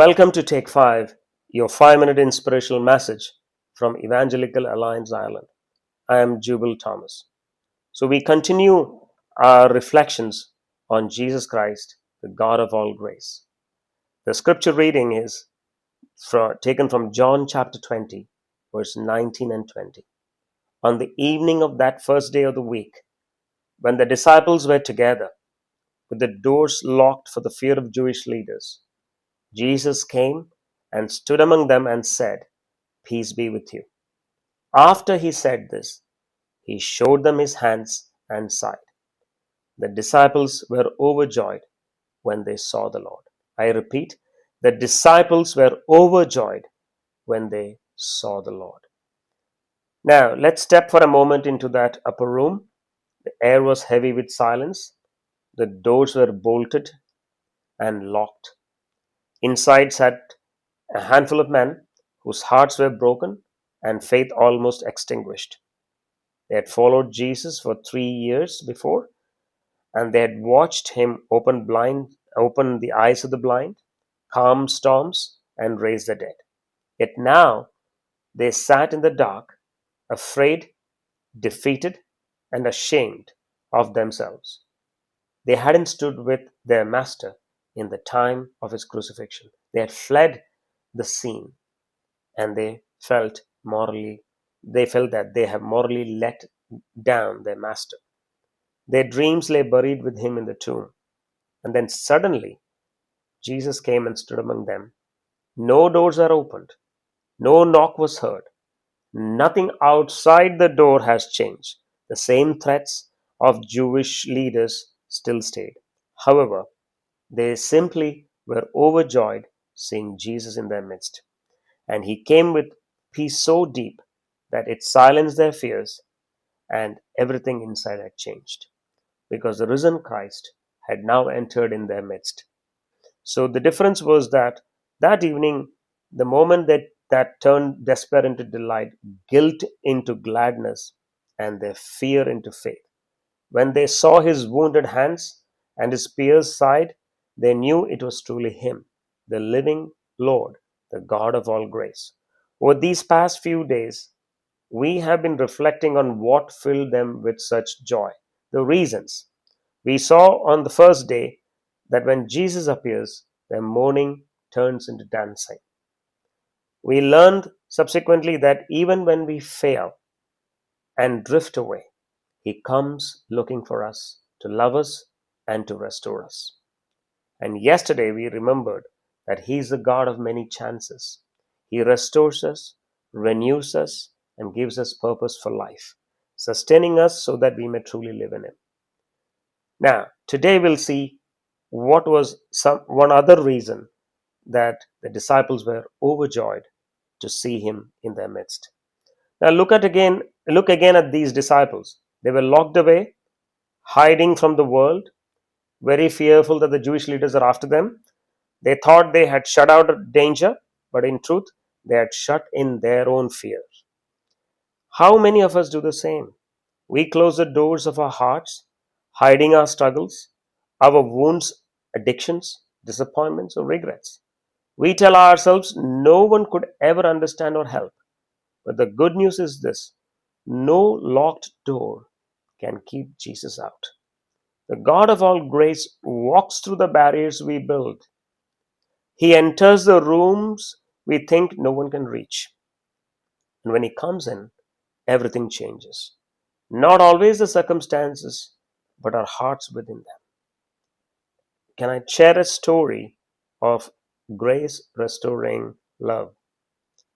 Welcome to Take 5, your 5-minute inspirational message from Evangelical Alliance Ireland. I am Jubil Thomas. So, we continue our reflections on Jesus Christ, the God of all grace. The scripture reading is taken from John chapter 20, verse 19 and 20. On the evening of that first day of the week, when the disciples were together, with the doors locked for the fear of Jewish leaders, Jesus came and stood among them and said, "Peace be with you." After he said this, he showed them his hands and side. The disciples were overjoyed when they saw the Lord. I repeat, the disciples were overjoyed when they saw the Lord. Now, let's step for a moment into that upper room. The air was heavy with silence. The doors were bolted and locked. Inside sat a handful of men whose hearts were broken and faith almost extinguished. They had followed Jesus for 3 years before, and they had watched him open the eyes of the blind, calm storms, and raise the dead. Yet now they sat in the dark, afraid, defeated, and ashamed of themselves. They hadn't stood with their master in the time of his crucifixion. They had fled the scene, and they felt that they have morally let down their master. Their dreams lay buried with him in the tomb. And then suddenly Jesus came and stood among them. No doors are opened. No knock was heard. Nothing outside the door has changed. The same threats of Jewish leaders still stayed. However, they simply were overjoyed seeing Jesus in their midst. And he came with peace so deep that it silenced their fears, and everything inside had changed because the risen Christ had now entered in their midst. So the difference was that evening, the moment that turned despair into delight, guilt into gladness, and their fear into faith. When they saw his wounded hands and his pierced side, they knew it was truly him, the living Lord, the God of all grace. Over these past few days, we have been reflecting on what filled them with such joy, the reasons. We saw on the first day that when Jesus appears, their mourning turns into dancing. We learned subsequently that even when we fail and drift away, he comes looking for us to love us and to restore us. And yesterday we remembered that he is the God of many chances. He restores us, renews us, and gives us purpose for life, sustaining us so that we may truly live in him. Now, today we'll see what was one other reason that the disciples were overjoyed to see him in their midst. Now look again at these disciples. They were locked away, hiding from the world, very fearful that the Jewish leaders are after them. They thought they had shut out danger, but in truth, they had shut in their own fear. How many of us do the same? We close the doors of our hearts, hiding our struggles, our wounds, addictions, disappointments, or regrets. We tell ourselves no one could ever understand or help. But the good news is this: no locked door can keep Jesus out. The God of all grace walks through the barriers we build. He enters the rooms we think no one can reach. And when he comes in, everything changes. Not always the circumstances, but our hearts within them. Can I share a story of grace restoring love?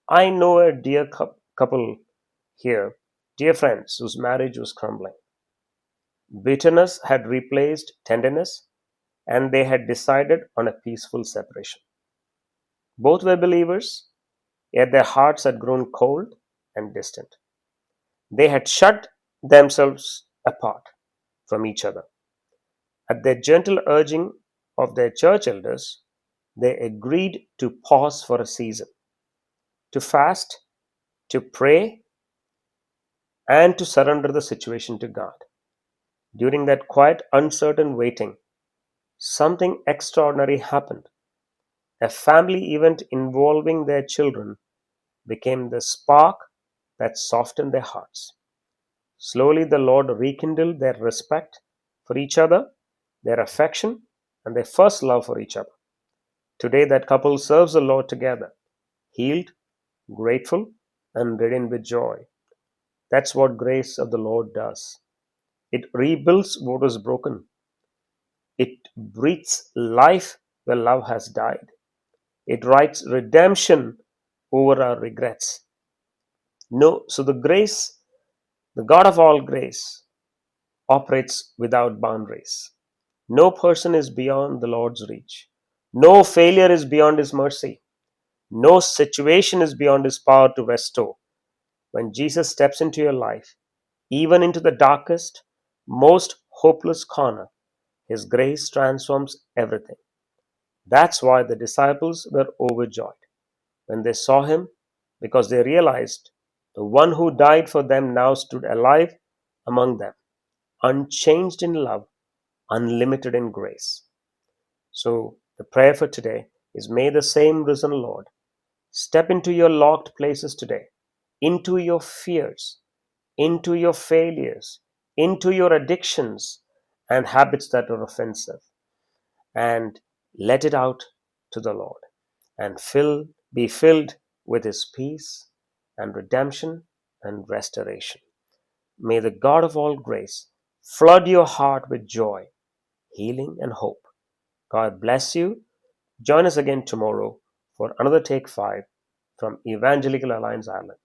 I know a dear couple here, dear friends whose marriage was crumbling. Bitterness had replaced tenderness, and they had decided on a peaceful separation. Both were believers, yet their hearts had grown cold and distant. They had shut themselves apart from each other. At the gentle urging of their church elders, they agreed to pause for a season, to fast, to pray, and to surrender the situation to God. During that quiet, uncertain waiting, something extraordinary happened. A family event involving their children became the spark that softened their hearts. Slowly, the Lord rekindled their respect for each other, their affection, and their first love for each other. Today, that couple serves the Lord together, healed, grateful, and radiant with joy. That's what grace of the Lord does. It rebuilds what was broken. It breathes life where love has died. It writes redemption over our regrets. No, so the God of all grace, operates without boundaries. No person is beyond the Lord's reach. No failure is beyond His mercy. No situation is beyond His power to restore. When Jesus steps into your life, even into the darkest, most hopeless corner, His grace transforms everything. That's why the disciples were overjoyed when they saw Him, because they realized the one who died for them now stood alive among them, unchanged in love, unlimited in grace. So, the prayer for today is, may the same risen Lord step into your locked places today, into your fears, into your failures, into your addictions and habits that are offensive, and let it out to the Lord, and be filled with His peace and redemption and restoration. May the God of all grace flood your heart with joy, healing, and hope. God bless you. Join us again tomorrow for another Take 5 from Evangelical Alliance Ireland.